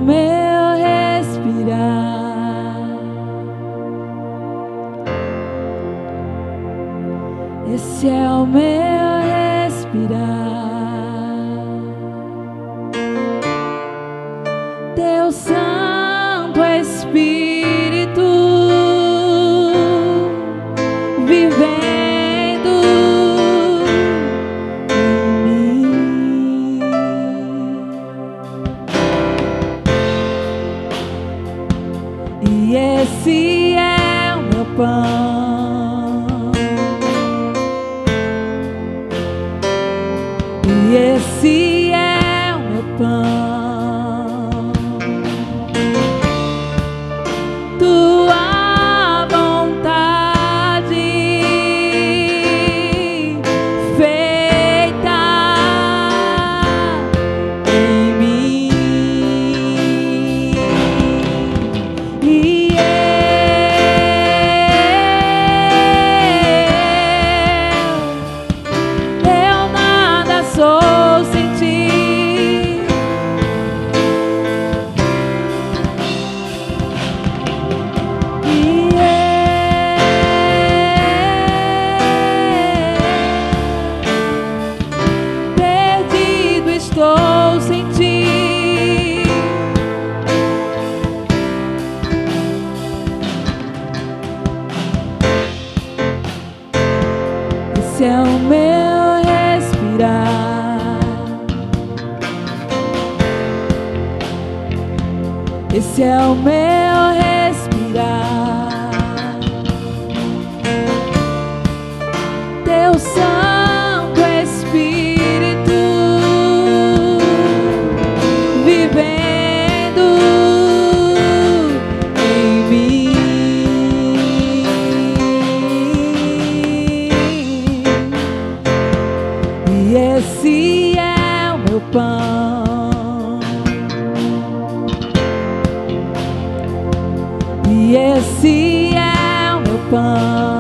meu respirar. Esse é o meu respirar. Teu Santo Espírito vivendo em mim. E esse é o meu pão. E esse é o meu pão. Tua vontade feita em mim. E eu nada sou sem ti. E perdido estou sem ti. Esse é o meu respirar. Esse é o meu respirar. Teu Santo Espírito vivendo em mim. E esse é o meu pão. E esse é o meu pão.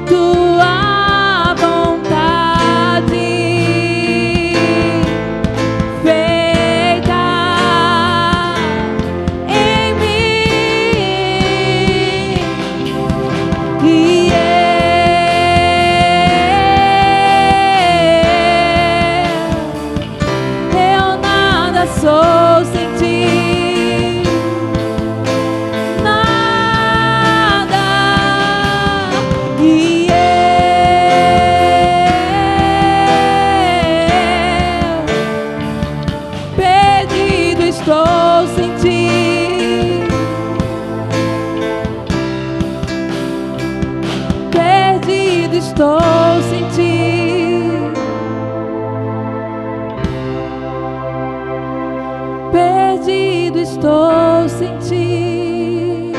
Tua vontade feita em mim. E eu nada sou sem ti. Nada. E eu perdido estou sem ti. Perdido estou sem ti. Perdido estou sem ti.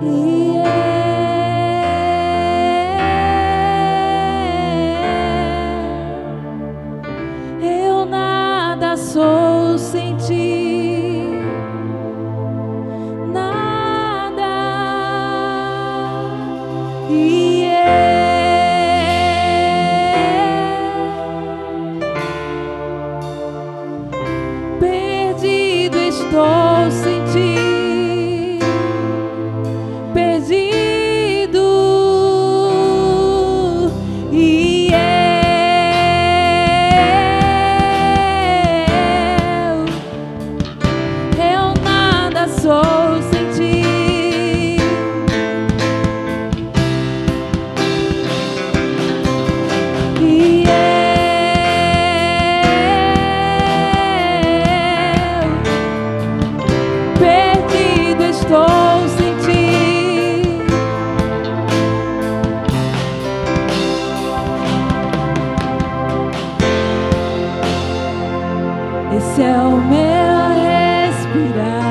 E eu nada sou sem ti. Nada. E perdido estou sem ti. Perdido. E eu nada sou sem ti. E perdido estou sem ti. Esse é o meu respirar.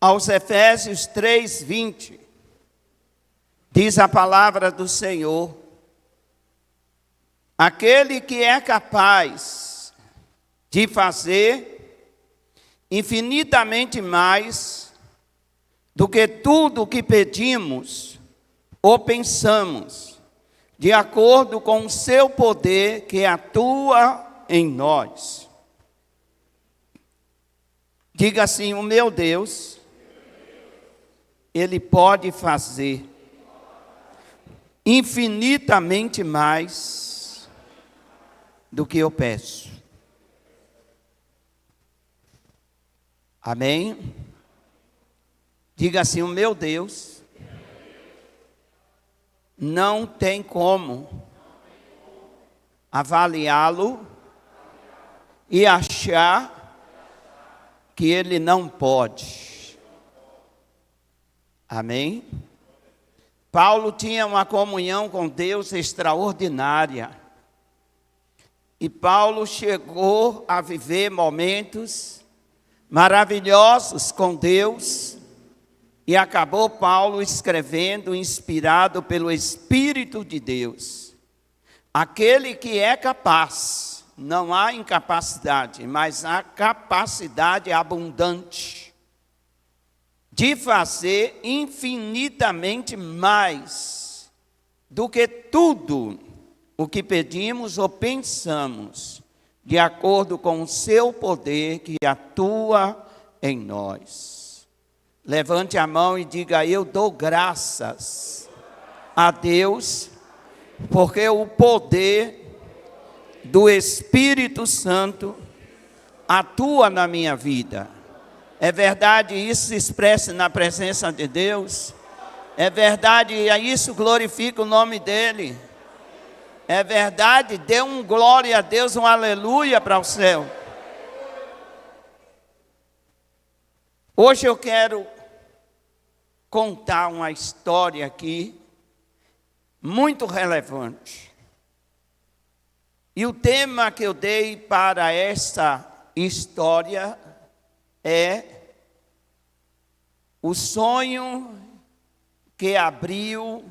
aos Efésios 3:20, diz a palavra do Senhor: aquele que é capaz de fazer infinitamente mais do que tudo o que pedimos ou pensamos, de acordo com o seu poder que atua em nós. Diga assim: o meu Deus, Ele pode fazer infinitamente mais do que eu peço. Amém? Diga assim: o meu Deus não tem como avaliá-lo e achar que Ele não pode. Amém? Paulo tinha uma comunhão com Deus extraordinária. E Paulo chegou a viver momentos maravilhosos com Deus. E acabou Paulo escrevendo, inspirado pelo Espírito de Deus: aquele que é capaz, não há incapacidade, mas há capacidade abundante de fazer infinitamente mais do que tudo o que pedimos ou pensamos, de acordo com o seu poder que atua em nós. Levante a mão e diga: eu dou graças a Deus, porque o poder do Espírito Santo atua na minha vida. É verdade, isso se expressa na presença de Deus. É verdade, e isso glorifica o nome dEle. É verdade, dê um glória a Deus, um aleluia para o céu. Hoje eu quero contar uma história aqui, muito relevante. E o tema que eu dei para esta história é o sonho que abriu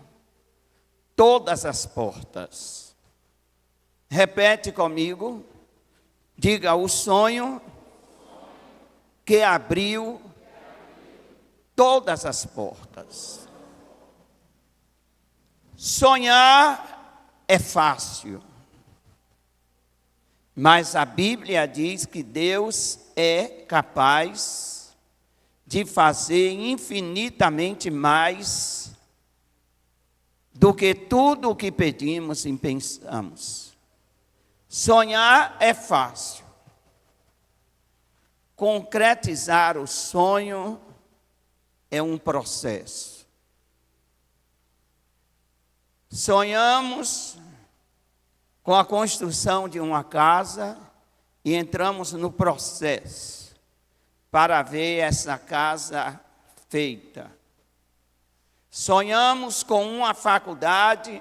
todas as portas. Repete comigo, diga: o sonho que abriu todas as portas. Sonhar é fácil, mas a Bíblia diz que Deus é capaz de fazer infinitamente mais do que tudo o que pedimos e pensamos. Sonhar é fácil. Concretizar o sonho é um processo. Sonhamos com a construção de uma casa e entramos no processo para ver essa casa feita. Sonhamos com uma faculdade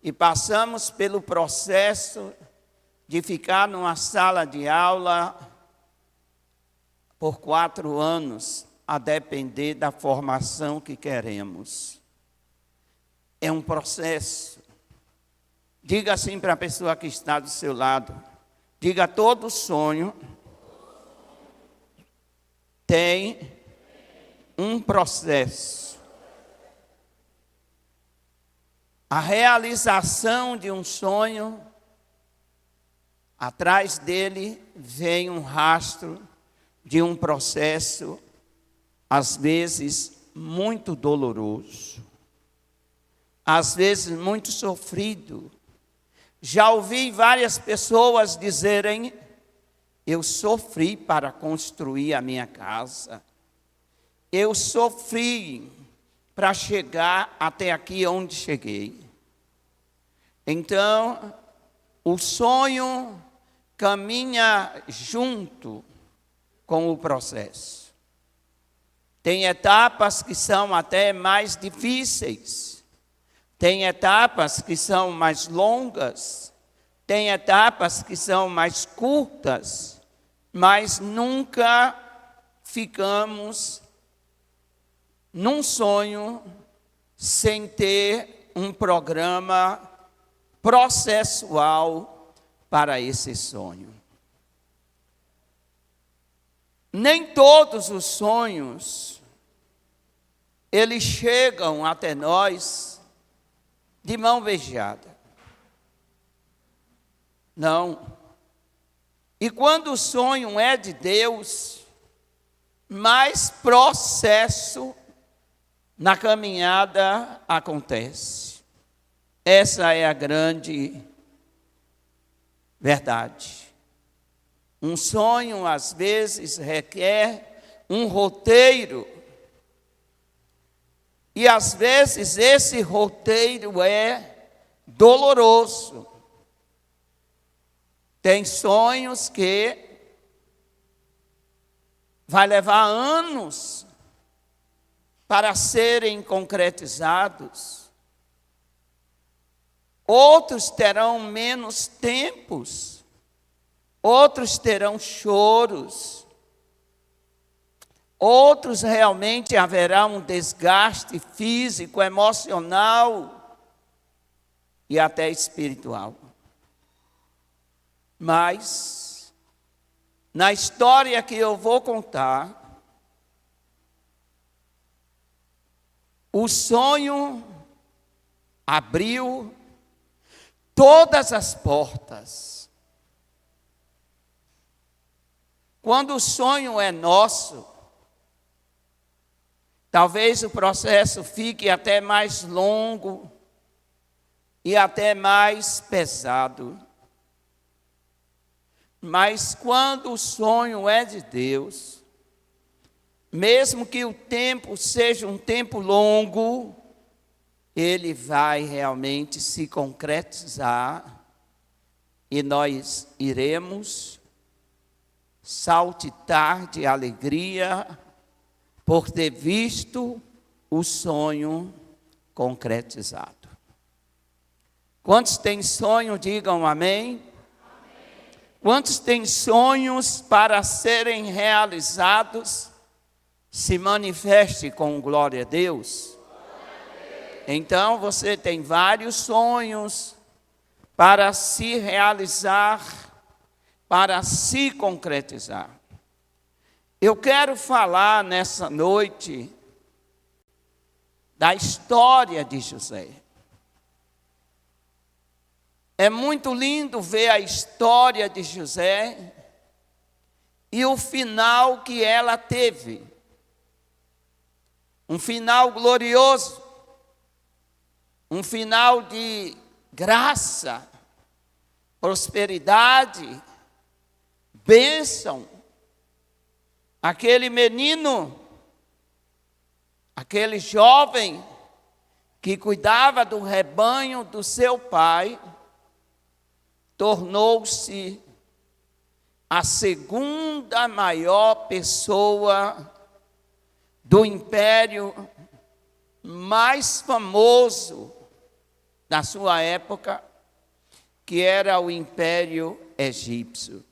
e passamos pelo processo de ficar numa sala de aula por 4 anos, a depender da formação que queremos. É um processo. Diga assim para a pessoa que está do seu lado. Diga: todo sonho tem um processo. A realização de um sonho, atrás dele vem um rastro de um processo, às vezes muito doloroso, às vezes muito sofrido. Já ouvi várias pessoas dizerem: eu sofri para construir a minha casa, eu sofri para chegar até aqui onde cheguei. Então, o sonho caminha junto com o processo. Tem etapas que são até mais difíceis, tem etapas que são mais longas, tem etapas que são mais curtas, mas nunca ficamos num sonho sem ter um programa processual para esse sonho. Nem todos os sonhos, eles chegam até nós de mão beijada. Não. E quando o sonho é de Deus, mais processo na caminhada acontece. Essa é a grande verdade. Um sonho, às vezes, requer um roteiro. E, às vezes, esse roteiro é doloroso. Tem sonhos que vai levar anos para serem concretizados. Outros terão menos tempos. Outros terão choros. Outros realmente haverá um desgaste físico, emocional e até espiritual. Mas, na história que eu vou contar, o sonho abriu todas as portas. Quando o sonho é nosso, talvez o processo fique até mais longo e até mais pesado. Mas quando o sonho é de Deus, mesmo que o tempo seja um tempo longo, ele vai realmente se concretizar e nós iremos saltitar de alegria por ter visto o sonho concretizado. Quantos têm sonho, digam amém. Quantos têm sonhos para serem realizados? Se manifeste com glória a Deus. Então você tem vários sonhos para se realizar, para se concretizar. Eu quero falar nessa noite da história de José. É muito lindo ver a história de José e o final que ela teve. Um final glorioso, um final de graça, prosperidade, bênção. Aquele menino, aquele jovem que cuidava do rebanho do seu pai, tornou-se a segunda maior pessoa do império mais famoso da sua época, que era o Império Egípcio.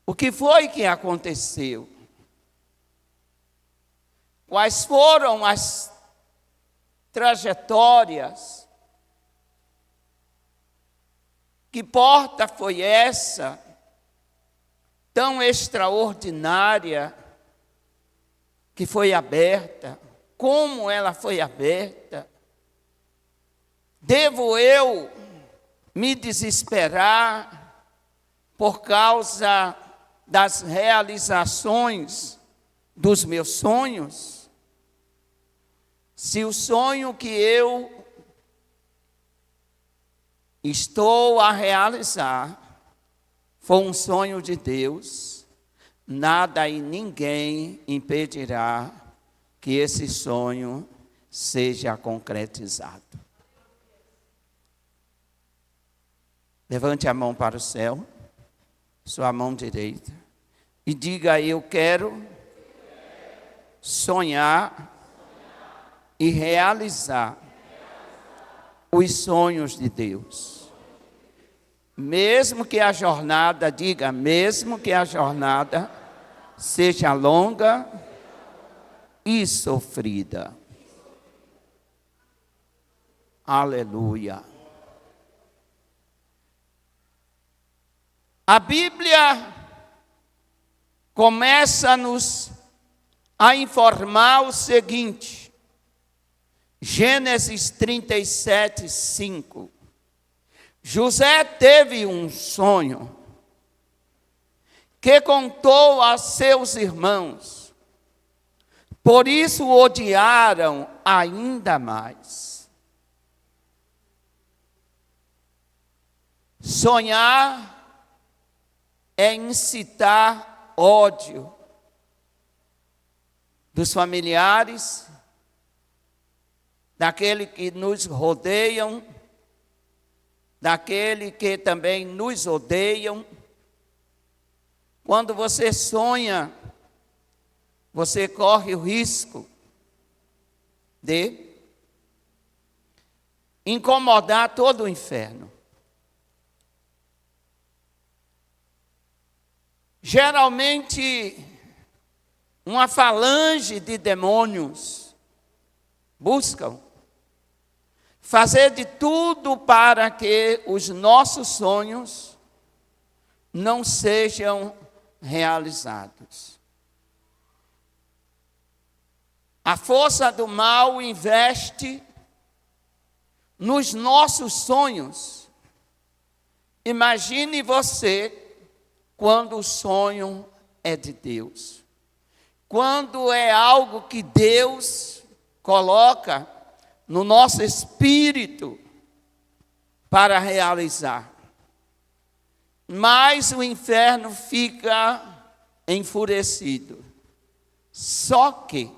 O que foi que aconteceu? Quais foram as trajetórias? Que porta foi essa, tão extraordinária, que foi aberta? Como ela foi aberta? Devo eu me desesperar por causa das realizações dos meus sonhos? Se o sonho que eu estou a realizar for um sonho de Deus, nada e ninguém impedirá que esse sonho seja concretizado. Levante a mão para o céu, sua mão direita, e diga: eu quero sonhar e realizar os sonhos de Deus. Mesmo que a jornada, diga, mesmo que a jornada seja longa e sofrida. Aleluia. A Bíblia começa-nos a informar o seguinte, Gênesis 37, 5. José teve um sonho que contou a seus irmãos, por isso o odiaram ainda mais. Sonhar é incitar ódio dos familiares, daqueles que nos rodeiam, daqueles que também nos odeiam. Quando você sonha, você corre o risco de incomodar todo o inferno. Geralmente, uma falange de demônios buscam fazer de tudo para que os nossos sonhos não sejam realizados. A força do mal investe nos nossos sonhos. Imagine você quando o sonho é de Deus. Quando é algo que Deus coloca no nosso espírito para realizar. Mas o inferno fica enfurecido. Só que,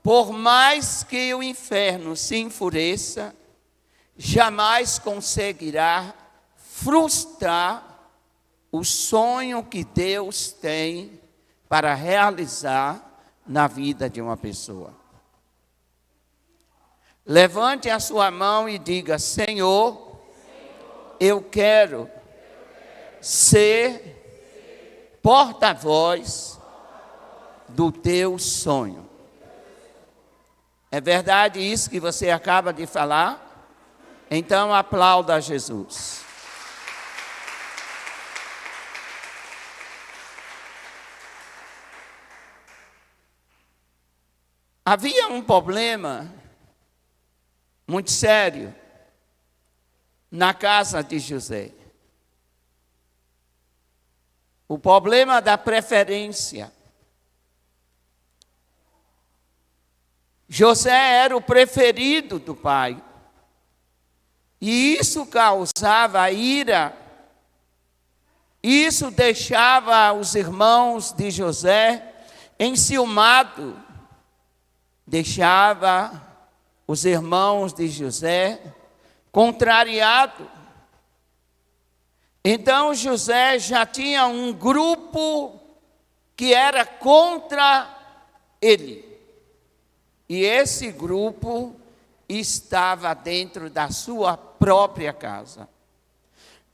por mais que o inferno se enfureça, jamais conseguirá frustrar o sonho que Deus tem para realizar na vida de uma pessoa. Levante a sua mão e diga: Senhor, eu quero ser porta-voz do teu sonho. É verdade isso que você acaba de falar? Então aplauda a Jesus. Havia um problema muito sério na casa de José. O problema da preferência. José era o preferido do pai. E isso causava ira. Isso deixava os irmãos de José enciumados. Deixava os irmãos de José contrariados. Então José já tinha um grupo que era contra ele. E esse grupo estava dentro da sua própria casa.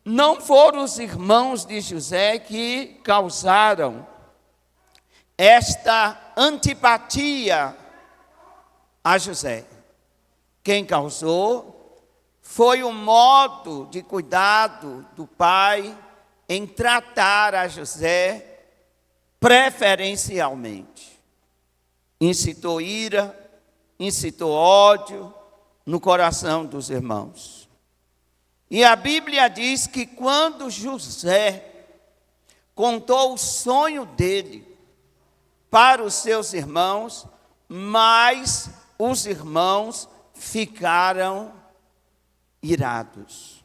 Não foram os irmãos de José que causaram esta antipatia a José. Quem causou foi o modo de cuidado do pai em tratar a José preferencialmente. Incitou ira, incitou ódio no coração dos irmãos. E a Bíblia diz que quando José contou o sonho dele para os seus irmãos, mas os irmãos ficaram irados.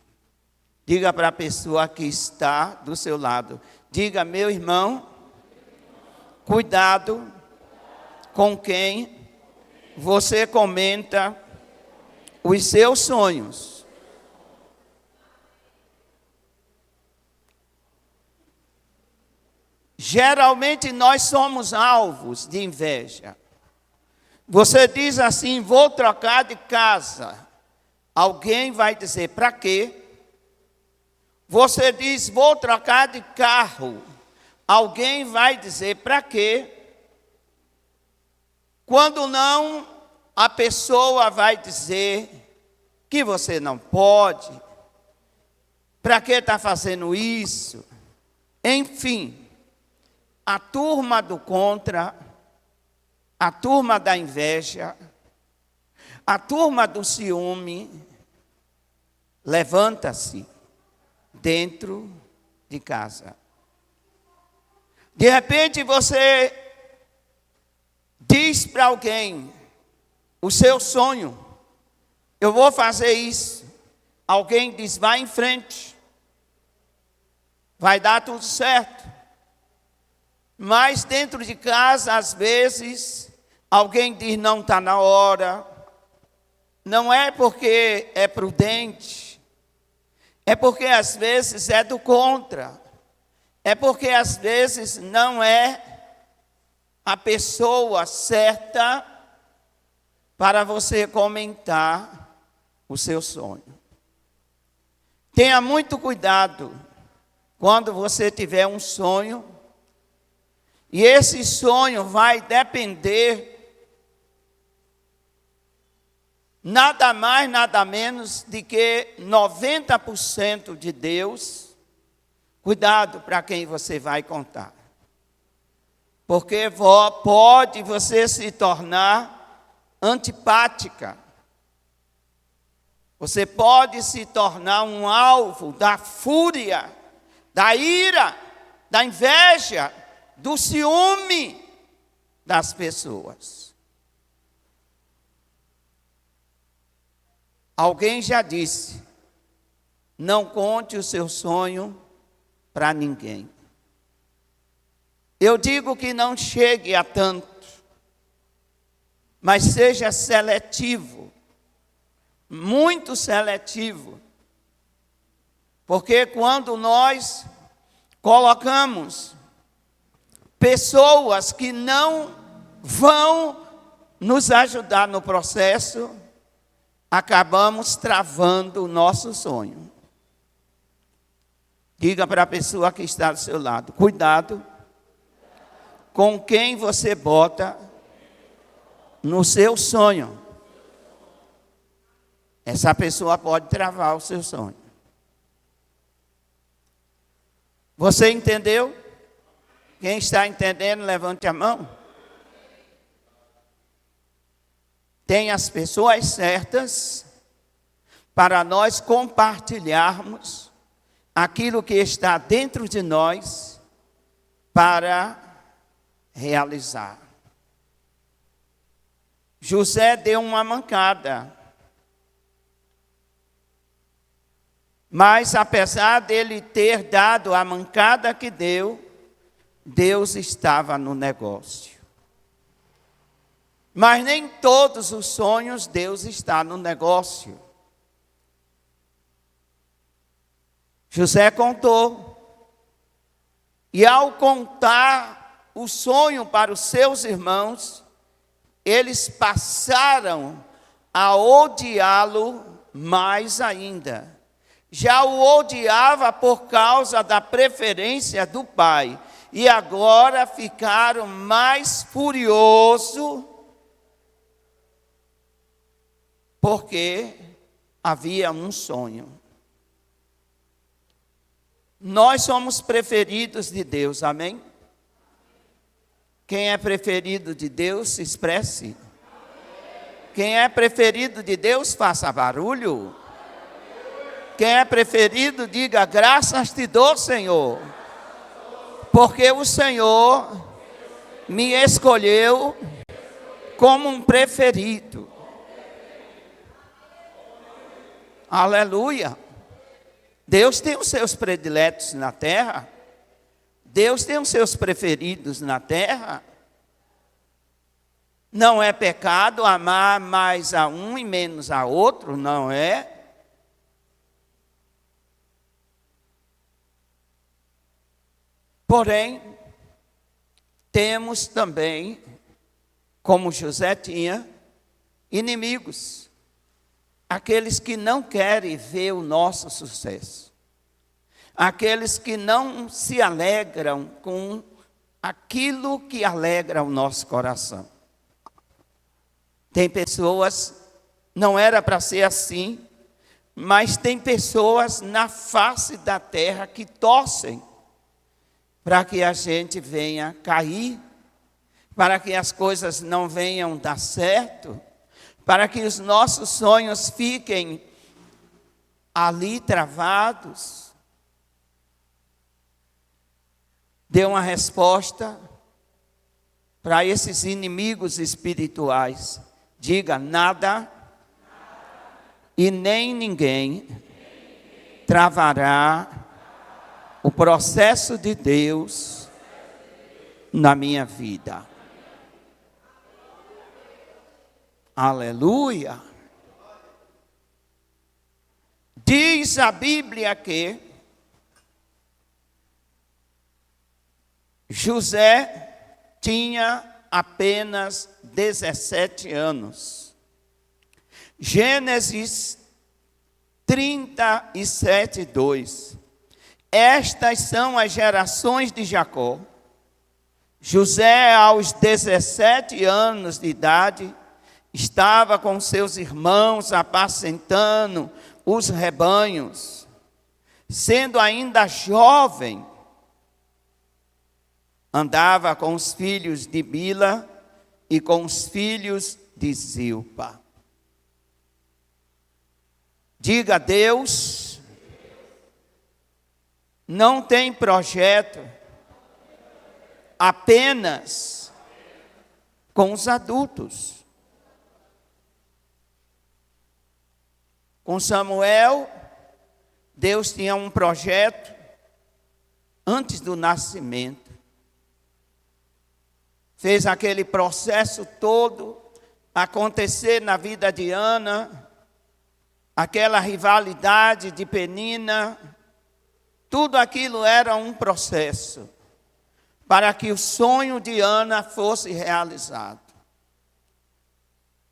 Diga para a pessoa que está do seu lado, diga: meu irmão, cuidado com quem você comenta os seus sonhos. Geralmente nós somos alvos de inveja. Você diz assim: vou trocar de casa. Alguém vai dizer: para quê? Você diz: vou trocar de carro. alguém vai dizer para quê? Quando não, a pessoa vai dizer que você não pode, para que está fazendo isso? Enfim, a turma do contra, a turma da inveja, a turma do ciúme, levanta-se dentro de casa. De repente você diz para alguém o seu sonho, eu vou fazer isso. Alguém diz, vai em frente, vai dar tudo certo. Mas dentro de casa, às vezes, alguém diz, não está na hora. Não é porque é prudente, é porque às vezes é do contra. É porque às vezes não é a pessoa certa para você comentar o seu sonho. Tenha muito cuidado quando você tiver um sonho, e esse sonho vai depender nada mais, nada menos de que 90% de Deus. Cuidado para quem você vai contar. Porque pode você se tornar antipática. Você pode se tornar um alvo da fúria, da ira, da inveja, do ciúme das pessoas. Alguém já disse, não conte o seu sonho para ninguém. Eu digo que não chegue a tanto, mas seja seletivo, muito seletivo, porque quando nós colocamos pessoas que não vão nos ajudar no processo, acabamos travando o nosso sonho. Diga para a pessoa que está do seu lado, cuidado com quem você bota no seu sonho. Essa pessoa pode travar o seu sonho. Você entendeu? Quem está entendendo, levante a mão. Tem as pessoas certas para nós compartilharmos aquilo que está dentro de nós para realizar. José deu uma mancada. Mas apesar dele ter dado a mancada que deu, Deus estava no negócio. Mas nem todos os sonhos Deus está no negócio. José contou, e ao contar o sonho para os seus irmãos, eles passaram a odiá-lo mais ainda. Já o odiava por causa da preferência do pai, e agora ficaram mais furiosos, porque havia um sonho. Nós somos preferidos de Deus, amém? Quem é preferido de Deus, se expresse. Quem é preferido de Deus, faça barulho. Quem é preferido, diga, graças te dou, Senhor. Porque o Senhor me escolheu como um preferido. Aleluia. Deus tem os seus prediletos na terra. Deus tem os seus preferidos na terra. Não é pecado amar mais a um e menos a outro, não é? Porém, temos também, como José tinha, inimigos. Aqueles que não querem ver o nosso sucesso. aqueles que não se alegram com aquilo que alegra o nosso coração. Tem pessoas, não era para ser assim, mas tem pessoas na face da terra que torcem para que a gente venha cair, para que as coisas não venham dar certo, para que os nossos sonhos fiquem ali travados. Dê uma resposta para esses inimigos espirituais. Diga: nada e nem ninguém travará o processo de Deus na minha vida. Aleluia. Diz a Bíblia que José tinha apenas 17 anos. Gênesis 37, 2. Estas são as gerações de Jacó. José, aos 17 anos de idade, estava com seus irmãos apacentando os rebanhos. Sendo ainda jovem, andava com os filhos de Bila e com os filhos de Zilpa. Diga: Deus não tem projeto apenas com os adultos. Com Samuel, Deus tinha um projeto antes do nascimento. Fez aquele processo todo acontecer na vida de Ana, aquela rivalidade de Penina, tudo aquilo era um processo para que o sonho de Ana fosse realizado.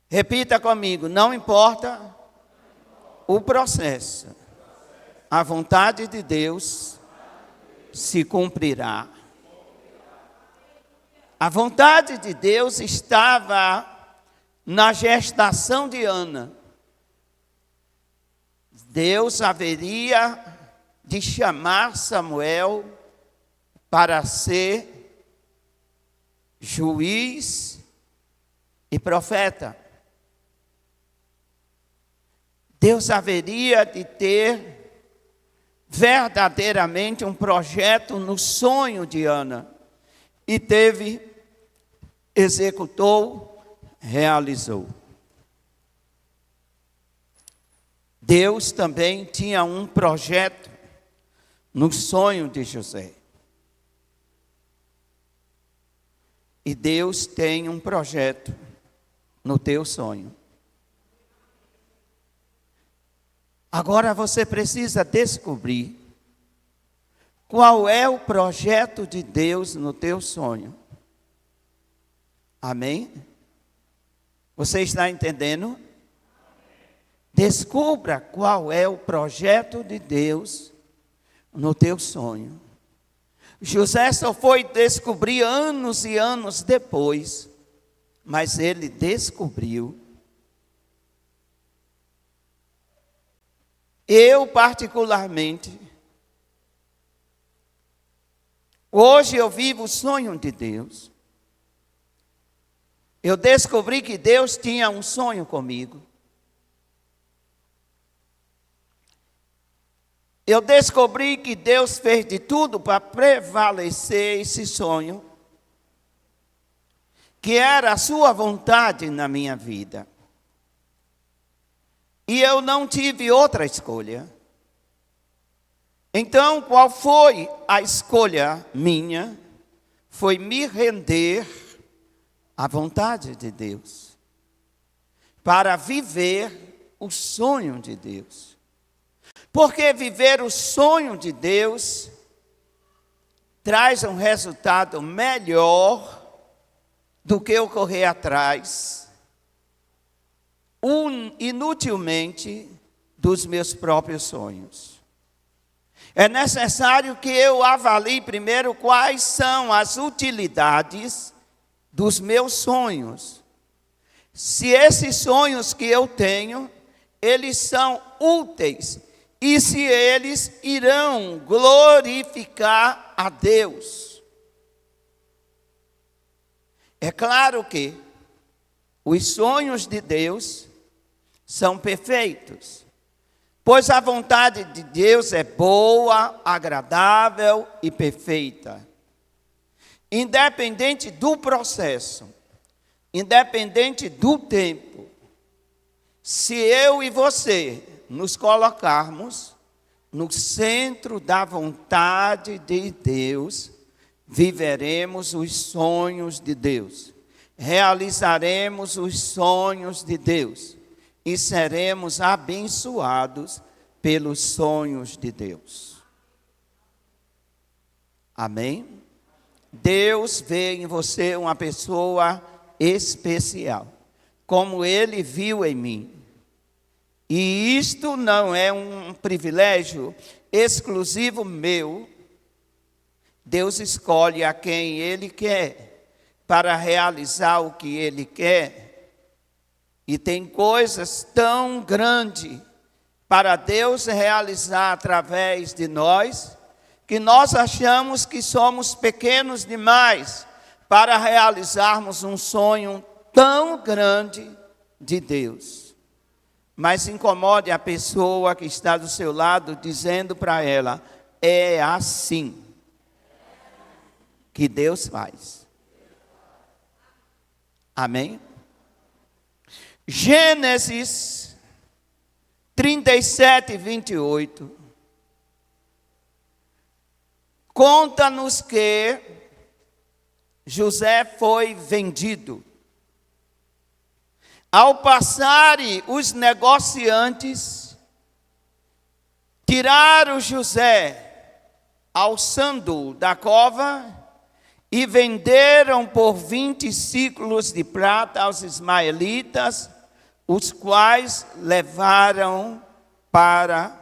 Repita comigo: não importa o processo, a vontade de Deus se cumprirá. A vontade de Deus estava na gestação de Ana. Deus haveria de chamar Samuel para ser juiz e profeta. Deus haveria de ter verdadeiramente um projeto no sonho de Ana. E teve, executou, realizou. Deus também tinha um projeto no sonho de José. E Deus tem um projeto no teu sonho. Agora você precisa descobrir qual é o projeto de Deus no teu sonho. Amém? Você está entendendo? Descubra qual é o projeto de Deus no teu sonho. José só foi descobrir anos e anos depois, mas ele descobriu. Eu, particularmente, hoje eu vivo o sonho de Deus. Eu descobri que Deus tinha um sonho comigo. Eu descobri que Deus fez de tudo para prevalecer esse sonho, que era a sua vontade na minha vida. E eu não tive outra escolha. Então, qual foi a escolha minha? Foi me render à vontade de Deus, para viver o sonho de Deus. Porque viver o sonho de Deus traz um resultado melhor do que eu correr atrás inutilmente dos meus próprios sonhos. É necessário que eu avalie primeiro quais são as utilidades dos meus sonhos. Se esses sonhos que eu tenho, eles são úteis e se eles irão glorificar a Deus. É claro que os sonhos de Deus são perfeitos, pois a vontade de Deus é boa, agradável e perfeita. Independente do processo, independente do tempo, se eu e você nos colocarmos no centro da vontade de Deus, viveremos os sonhos de Deus, realizaremos os sonhos de Deus e seremos abençoados pelos sonhos de Deus. Amém? Deus vê em você uma pessoa especial, como Ele viu em mim. E isto não é um privilégio exclusivo meu. Deus escolhe a quem Ele quer para realizar o que Ele quer. E tem coisas tão grandes para Deus realizar através de nós, que nós achamos que somos pequenos demais para realizarmos um sonho tão grande de Deus. Mas incomode a pessoa que está do seu lado, dizendo para ela: é assim que Deus faz. Amém? Gênesis 37, 28. Conta-nos que José foi vendido. Ao passarem os negociantes, tiraram José, alçando da cova, e venderam por 20 siclos de prata aos ismaelitas, os quais levaram para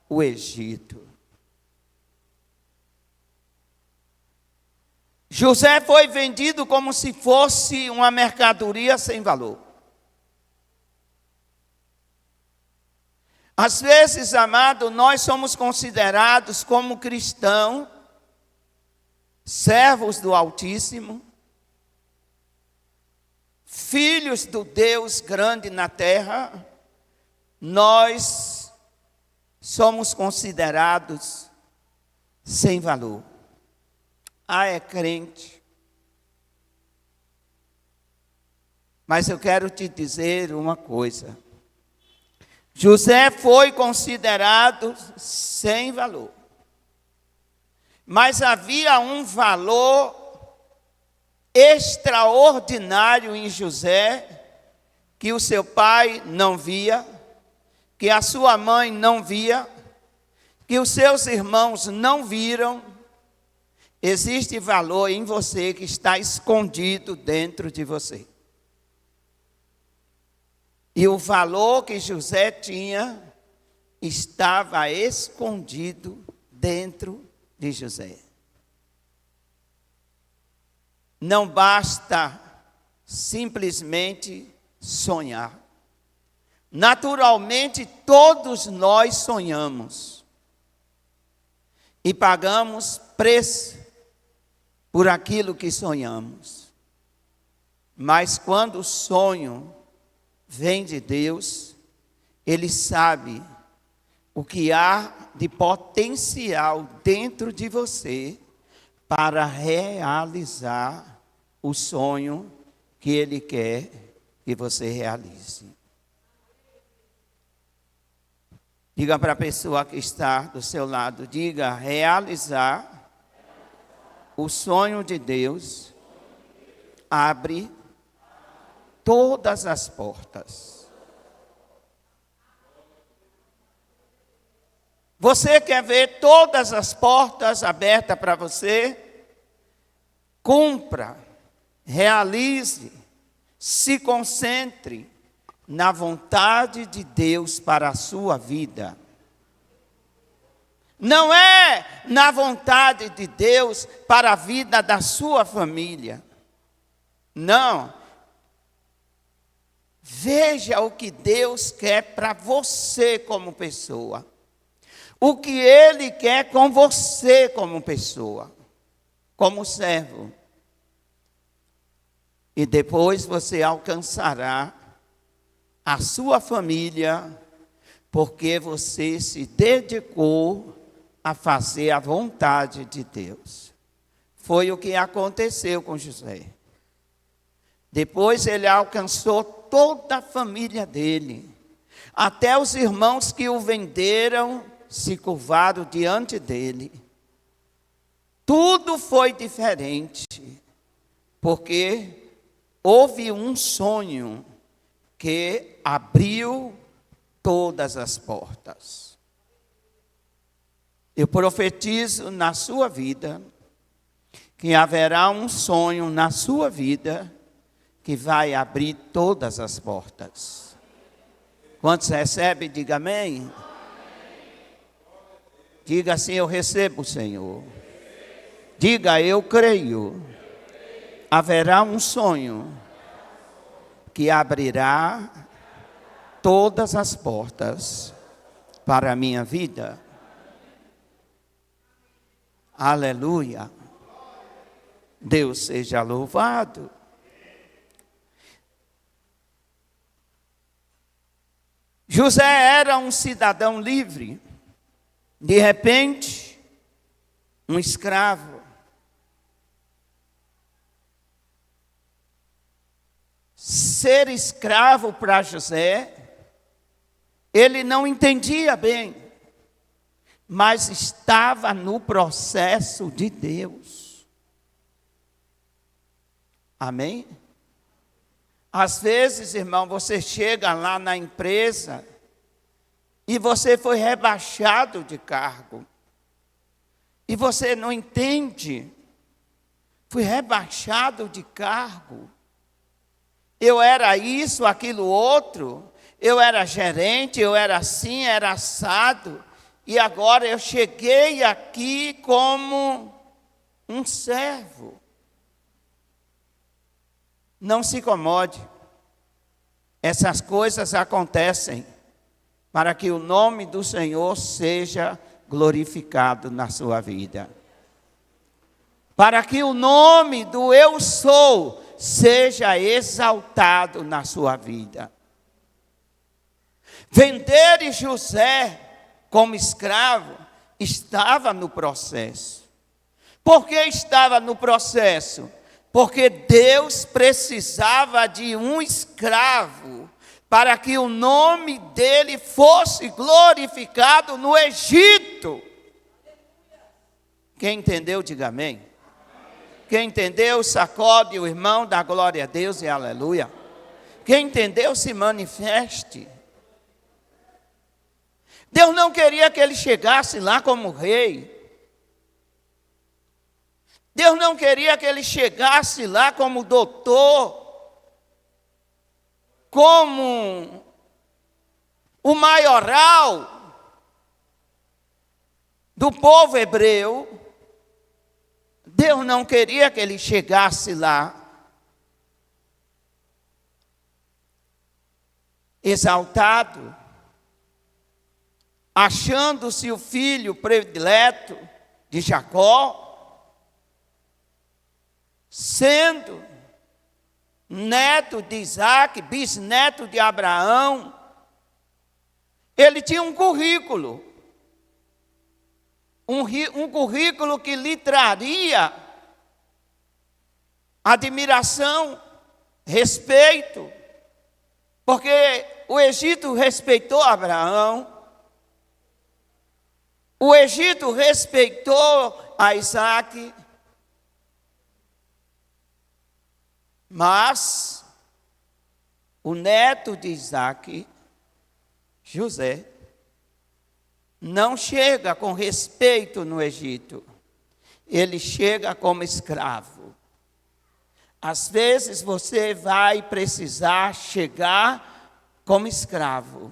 o Egito. José foi vendido como se fosse uma mercadoria sem valor. Às vezes, amado, nós somos considerados como cristãos, servos do Altíssimo, filhos do Deus grande na terra. Nós somos considerados sem valor. Ah, é crente. Mas eu quero te dizer uma coisa. José foi considerado sem valor. Mas havia um valor extraordinário em José, que o seu pai não via, que a sua mãe não via, que os seus irmãos não viram. Existe valor em você que está escondido dentro de você. E o valor que José tinha estava escondido dentro de José. Não basta simplesmente sonhar. Naturalmente, todos nós sonhamos. E pagamos preço por aquilo que sonhamos. Mas quando o sonho vem de Deus, Ele sabe o que há de potencial dentro de você para realizar o sonho que Ele quer que você realize. Diga para a pessoa que está do seu lado, diga: realizar o sonho de Deus abre todas as portas. Você quer ver todas as portas abertas para você? Cumpra, realize, se concentre na vontade de Deus para a sua vida. não é na vontade de Deus para a vida da sua família. Não. Veja o que Deus quer para você como pessoa. O que Ele quer com você como pessoa, como servo. E depois você alcançará a sua família, porque você se dedicou a fazer a vontade de Deus. Foi o que aconteceu com José. Depois ele alcançou toda a família dele. Até os irmãos que o venderam se curvaram diante dele. Tudo foi diferente, porque houve um sonho que abriu todas as portas. Eu profetizo na sua vida que haverá um sonho na sua vida que vai abrir todas as portas. Quantos recebem, diga amém. Diga assim: eu recebo, Senhor. Diga: eu creio. Haverá um sonho que abrirá todas as portas para a minha vida. Aleluia. Deus seja louvado. José era um cidadão livre. De repente, um escravo. Ser escravo para José, ele não entendia bem, mas estava no processo de Deus. Amém? Às vezes, irmão, você chega lá na empresa e você foi rebaixado de cargo. E você não entende. Fui rebaixado de cargo. Eu era isso, aquilo outro. Eu era gerente, eu era assim, era assado. E agora eu cheguei aqui como um servo. Não se incomode. Essas coisas acontecem para que o nome do Senhor seja glorificado na sua vida. Para que o nome do eu sou seja exaltado na sua vida. Vender José como escravo estava no processo. Por que estava no processo? Porque Deus precisava de um escravo para que o nome dele fosse glorificado no Egito. Quem entendeu, diga amém. Quem entendeu, sacode o irmão, dá glória a Deus e aleluia. Quem entendeu, se manifeste. Deus não queria que ele chegasse lá como rei. Deus não queria que ele chegasse lá como doutor, como o maioral do povo hebreu. Deus não queria que ele chegasse lá exaltado, achando-se o filho predileto de Jacó, sendo neto de Isaac, bisneto de Abraão. Ele tinha um currículo. Um currículo que lhe traria admiração, respeito. Porque o Egito respeitou Abraão. O Egito respeitou a Isaac. Mas o neto de Isaac, José, não chega com respeito no Egito. Ele chega como escravo. Às vezes você vai precisar chegar como escravo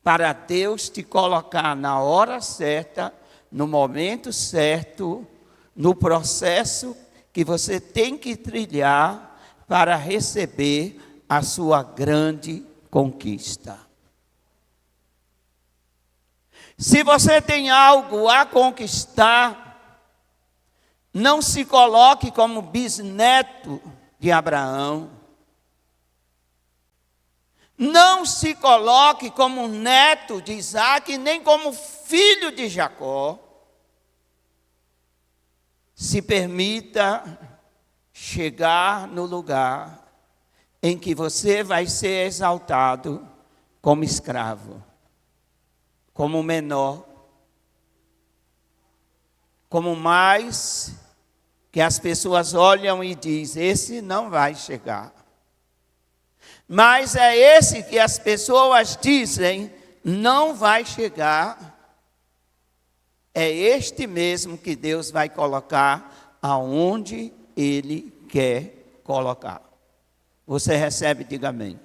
para Deus te colocar na hora certa, no momento certo, no processo que você tem que trilhar para receber a sua grande conquista. Se você tem algo a conquistar, não se coloque como bisneto de Abraão. Não se coloque como neto de Isaac, nem como filho de Jacó. Se permita chegar no lugar em que você vai ser exaltado como escravo, como menor, como mais que as pessoas olham e dizem, esse não vai chegar. Mas é esse que as pessoas dizem, não vai chegar. É este mesmo que Deus vai colocar aonde Ele quer colocar. Você recebe, diga amém.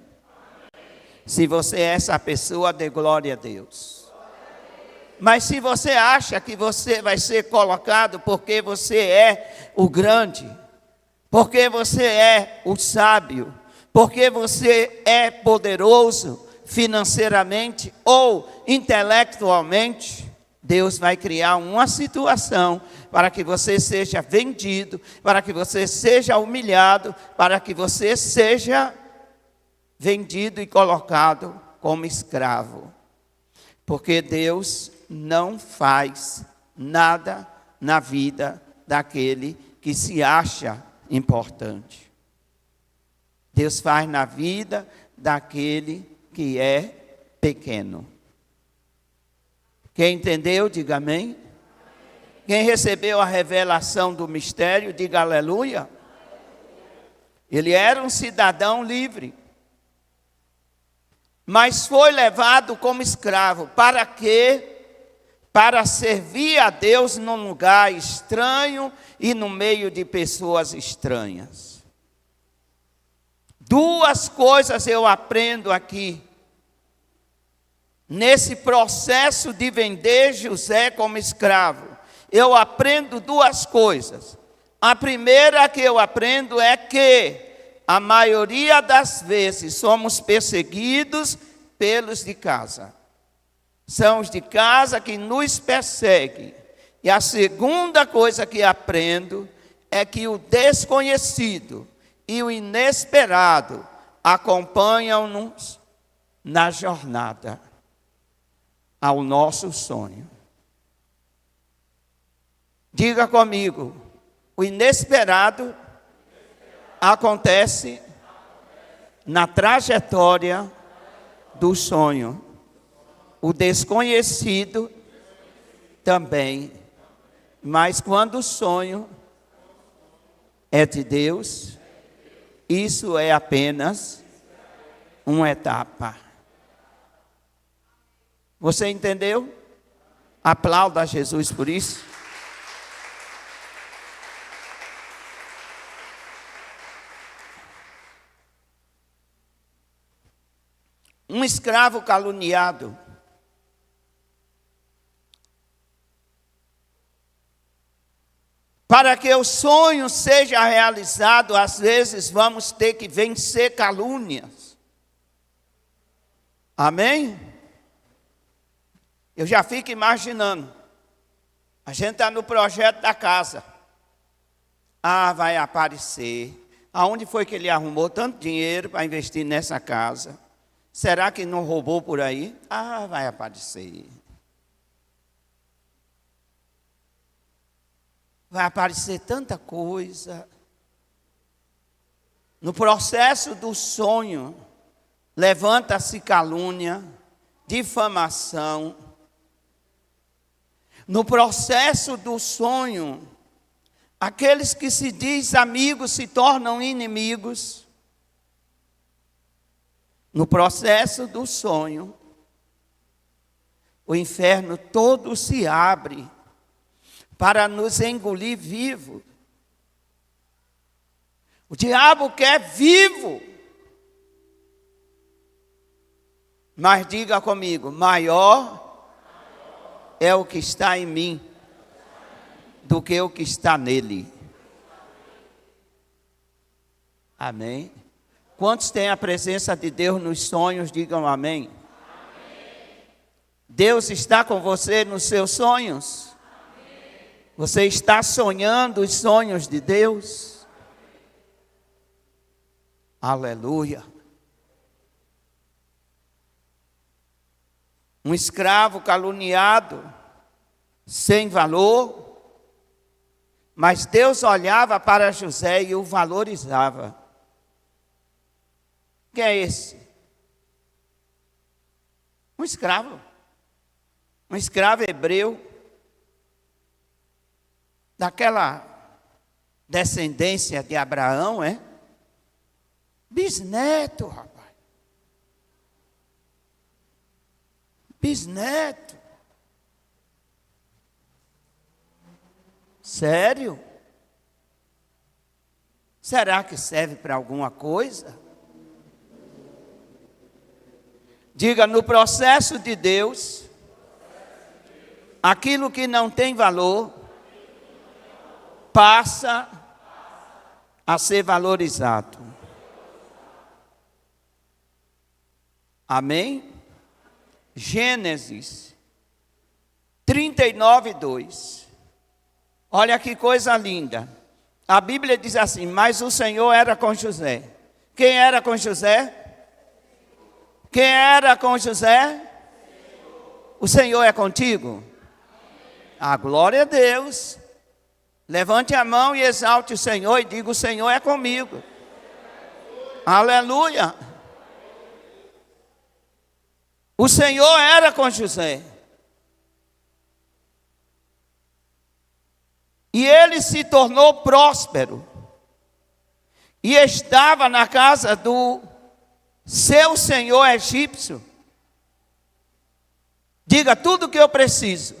Se você é essa pessoa, dê glória a Deus. Mas se você acha que você vai ser colocado porque você é o grande, porque você é o sábio, porque você é poderoso financeiramente ou intelectualmente, Deus vai criar uma situação para que você seja vendido, para que você seja humilhado, para que você seja vendido e colocado como escravo. Porque Deus não faz nada na vida daquele que se acha importante. Deus faz na vida daquele que é pequeno. Quem entendeu, diga amém. Quem recebeu a revelação do mistério, diga aleluia. Ele era um cidadão livre, mas foi levado como escravo. Para quê? Para servir a Deus num lugar estranho e no meio de pessoas estranhas. Duas coisas eu aprendo aqui. Nesse processo de vender José como escravo, eu aprendo duas coisas. A primeira que eu aprendo é que a maioria das vezes somos perseguidos pelos de casa. São os de casa que nos perseguem. E a segunda coisa que aprendo é que o desconhecido e o inesperado acompanham-nos na jornada ao nosso sonho. Diga comigo, o inesperado acontece na trajetória do sonho. O desconhecido também. Mas quando o sonho é de Deus, isso é apenas uma etapa. Você entendeu? Aplauda a Jesus por isso. Um escravo caluniado. Para que o sonho seja realizado, às vezes vamos ter que vencer calúnias. Amém? Eu já fico imaginando. A gente está no projeto da casa. Ah, vai aparecer. Aonde foi que ele arrumou tanto dinheiro para investir nessa casa? Será que não roubou por aí? Ah, vai aparecer. Vai aparecer tanta coisa. No processo do sonho, levanta-se calúnia, difamação. No processo do sonho, aqueles que se diz amigos se tornam inimigos. No processo do sonho, o inferno todo se abre para nos engolir vivo. O diabo quer vivo. Mas diga comigo: maior é o que está em mim do que o que está nele. Amém? Quantos têm a presença de Deus nos sonhos, digam amém. Deus está com você nos seus sonhos? Você está sonhando os sonhos de Deus? Aleluia. Um escravo caluniado, sem valor, mas Deus olhava para José e o valorizava. Quem é esse? Um escravo hebreu, daquela descendência de Abraão, bisneto, rapaz. Bisneto. Sério? Será que serve para alguma coisa? Diga: no processo de Deus, aquilo que não tem valor passa a ser valorizado. Amém? Gênesis 39:2. Olha que coisa linda. A Bíblia diz assim: mas o Senhor era com José. Quem era com José? Quem era com José? O Senhor é contigo? A glória a Deus. Levante a mão e exalte o Senhor e diga: o Senhor é comigo. Aleluia. O Senhor era com José. E ele se tornou próspero. E estava na casa do seu senhor egípcio. Diga: tudo o que eu preciso.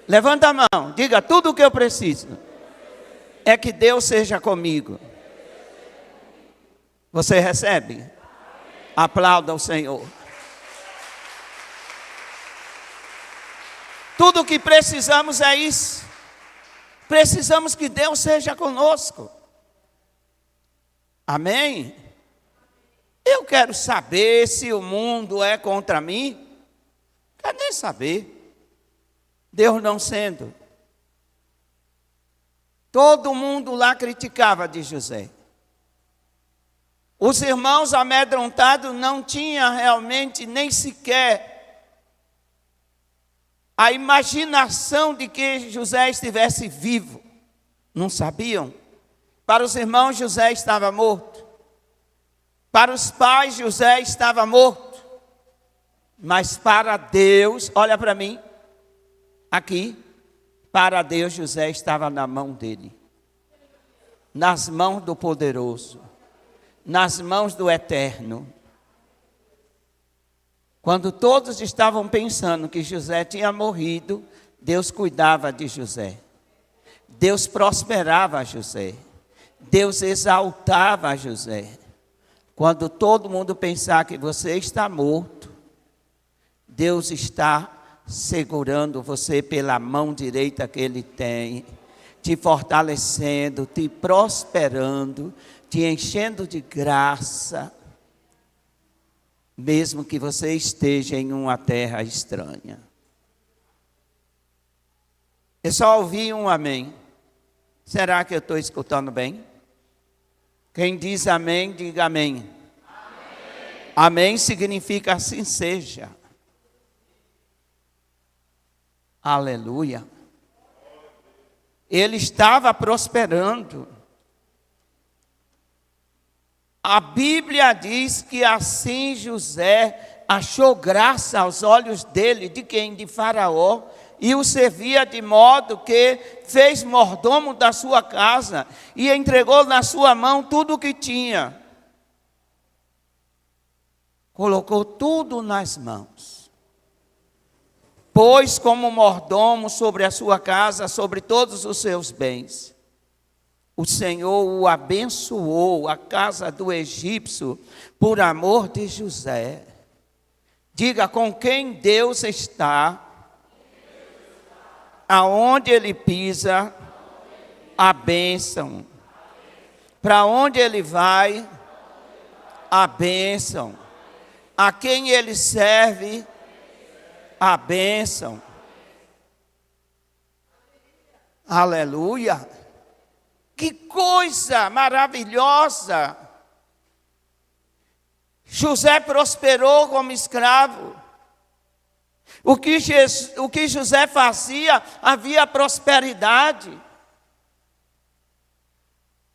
Levanta a mão, diga: tudo o que eu preciso é que Deus seja comigo. Você recebe? Aplauda o Senhor. Tudo o que precisamos é isso. Precisamos que Deus seja conosco. Amém? Eu quero saber se o mundo é contra mim. Quero nem saber. Deus não sendo. Todo mundo lá criticava de José. Os irmãos amedrontados não tinham realmente nem sequer a imaginação de que José estivesse vivo. Não sabiam. Para os irmãos, José estava morto. Para os pais, José estava morto. Mas para Deus, olha para mim, aqui, para Deus, José estava na mão dele. Nas mãos do poderoso. Nas mãos do eterno. Quando todos estavam pensando que José tinha morrido, Deus cuidava de José. Deus prosperava José. Deus exaltava José. Quando todo mundo pensar que você está morto, Deus está segurando você pela mão direita que Ele tem, te fortalecendo, te prosperando, te enchendo de graça, mesmo que você esteja em uma terra estranha. Eu só ouvi um amém. Será que eu estou escutando bem? Quem diz amém, diga amém. Amém, amém significa assim seja. Aleluia. Ele estava prosperando. A Bíblia diz que assim José achou graça aos olhos dele, de quem? De Faraó, e o servia de modo que fez mordomo da sua casa e entregou na sua mão tudo o que tinha. Colocou tudo nas mãos. Pôs como mordomo sobre a sua casa, sobre todos os seus bens. O Senhor o abençoou, a casa do egípcio, por amor de José. Diga: com quem Deus está, aonde Ele pisa, a bênção. Para onde Ele vai, a bênção. A quem Ele serve, a bênção. Aleluia! Que coisa maravilhosa! José prosperou como escravo. O que José fazia, havia prosperidade.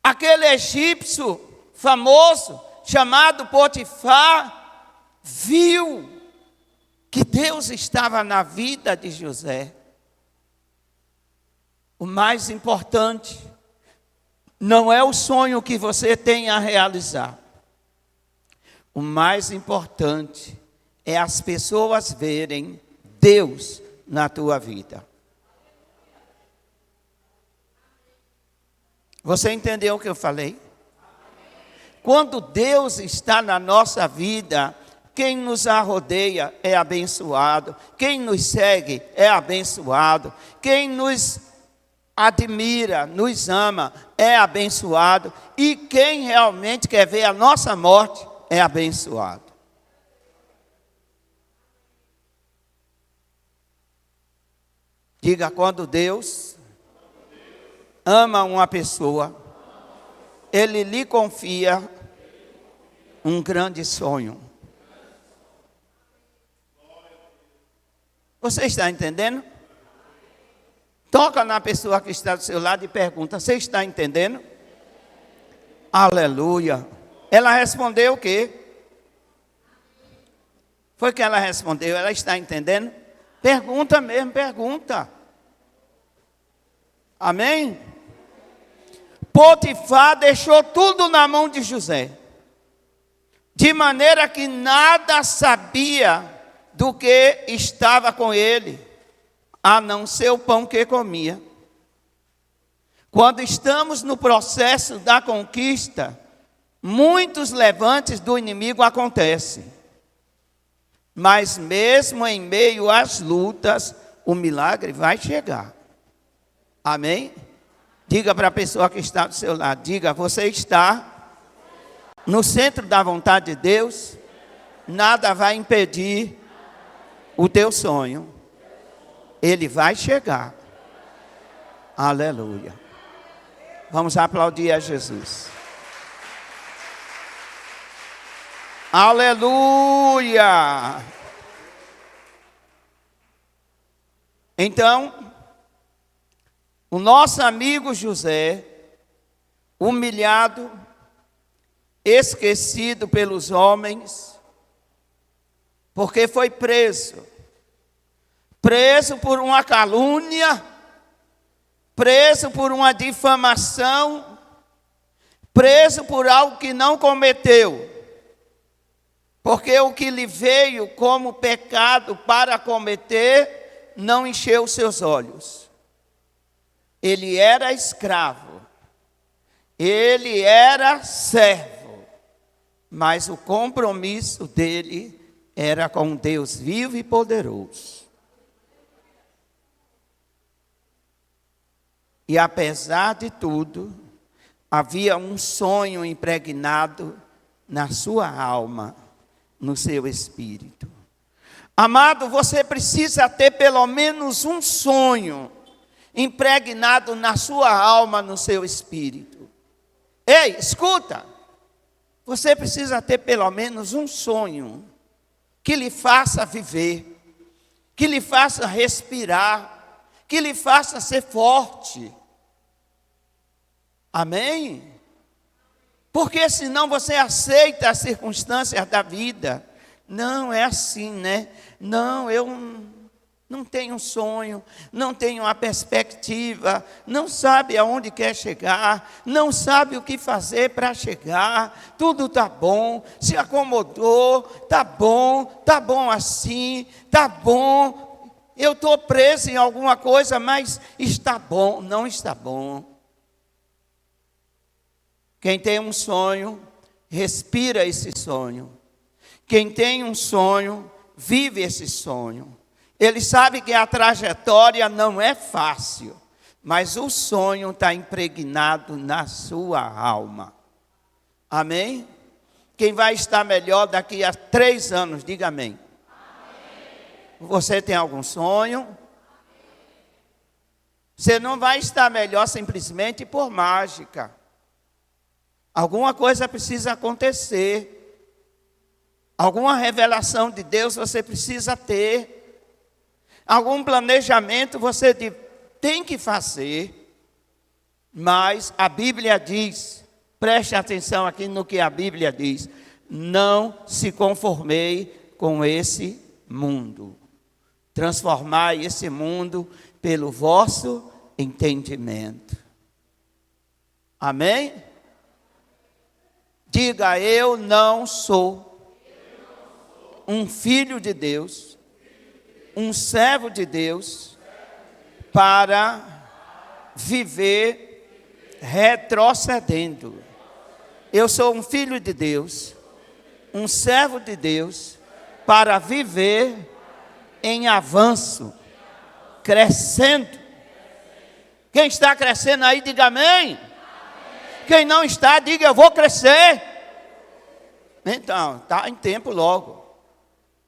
Aquele egípcio famoso, chamado Potifar, viu que Deus estava na vida de José. O mais importante não é o sonho que você tem a realizar. O mais importante é as pessoas verem Deus na tua vida. Você entendeu o que eu falei? Quando Deus está na nossa vida, quem nos rodeia é abençoado. Quem nos segue é abençoado. Quem nos admira, nos ama, é abençoado. E quem realmente quer ver a nossa morte é abençoado. Diga: quando Deus ama uma pessoa, Ele lhe confia um grande sonho. Você está entendendo? Toca na pessoa que está do seu lado e pergunta: você está entendendo? Aleluia. Ela respondeu o quê? Foi que ela respondeu: ela está entendendo? Pergunta mesmo, pergunta. Amém? Potifar deixou tudo na mão de José, de maneira que nada sabia do que estava com ele, a não ser o pão que comia. Quando estamos no processo da conquista, muitos levantes do inimigo acontecem. Mas mesmo em meio às lutas, o milagre vai chegar. Amém? Diga para a pessoa que está do seu lado, diga: você está no centro da vontade de Deus, nada vai impedir o teu sonho. Ele vai chegar. Aleluia. Vamos aplaudir a Jesus. Aleluia! Então, o nosso amigo José, humilhado, esquecido pelos homens, porque foi preso por uma calúnia, preso por uma difamação, preso por algo que não cometeu. Porque o que lhe veio como pecado para cometer, não encheu os seus olhos. Ele era escravo, ele era servo, mas o compromisso dele era com Deus vivo e poderoso. E apesar de tudo, havia um sonho impregnado na sua alma, no seu espírito. Amado, você precisa ter pelo menos um sonho impregnado na sua alma, no seu espírito. Ei, escuta! Você precisa ter pelo menos um sonho que lhe faça viver, que lhe faça respirar, que lhe faça ser forte. Amém? Porque senão você aceita as circunstâncias da vida. Não, é assim, né? Não, eu não tenho sonho, não tenho uma perspectiva, não sabe aonde quer chegar, não sabe o que fazer para chegar, tudo está bom, se acomodou, está bom assim, está bom, eu estou preso em alguma coisa, mas está bom, não está bom. Quem tem um sonho, respira esse sonho. Quem tem um sonho, vive esse sonho. Ele sabe que a trajetória não é fácil, mas o sonho está impregnado na sua alma. Amém? Quem vai estar melhor daqui a 3 anos, diga amém. Você tem algum sonho? Você não vai estar melhor simplesmente por mágica. Alguma coisa precisa acontecer. Alguma revelação de Deus você precisa ter. Algum planejamento você tem que fazer. Mas a Bíblia diz, preste atenção aqui no que a Bíblia diz: não se conformei com esse mundo. Transformai esse mundo pelo vosso entendimento. Amém? Diga: eu não sou um filho de Deus, um servo de Deus, para viver retrocedendo. Eu sou um filho de Deus, um servo de Deus, para viver em avanço, crescendo. Quem está crescendo aí, diga amém. Quem não está, diga: eu vou crescer. Então, está em tempo logo.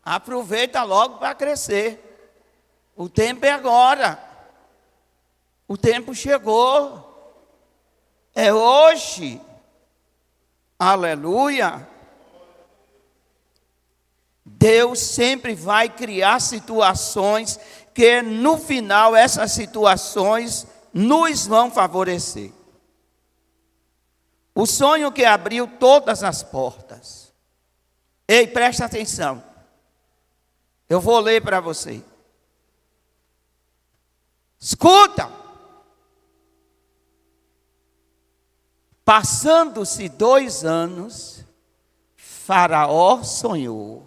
Aproveita logo para crescer. O tempo é agora. O tempo chegou. É hoje. Aleluia. Deus sempre vai criar situações que no final essas situações nos vão favorecer. O sonho que abriu todas as portas. Ei, presta atenção. Eu vou ler para você. Escuta. Passando-se 2 anos, Faraó sonhou.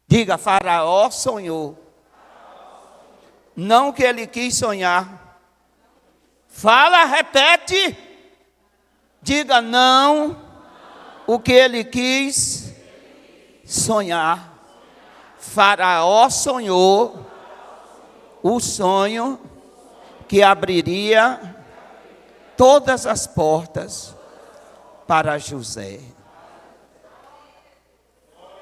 Diga: Faraó sonhou. Não que ele quis sonhar. Fala, repete. Diga: não o que ele quis sonhar. Faraó sonhou o sonho que abriria todas as portas para José.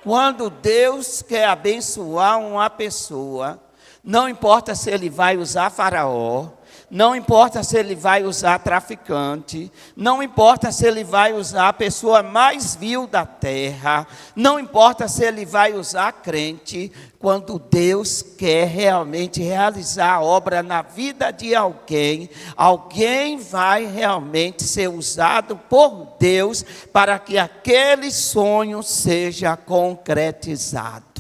Quando Deus quer abençoar uma pessoa, não importa se ele vai usar Faraó, não importa se ele vai usar traficante, não importa se ele vai usar a pessoa mais vil da terra, não importa se ele vai usar crente, quando Deus quer realmente realizar a obra na vida de alguém, alguém vai realmente ser usado por Deus para que aquele sonho seja concretizado.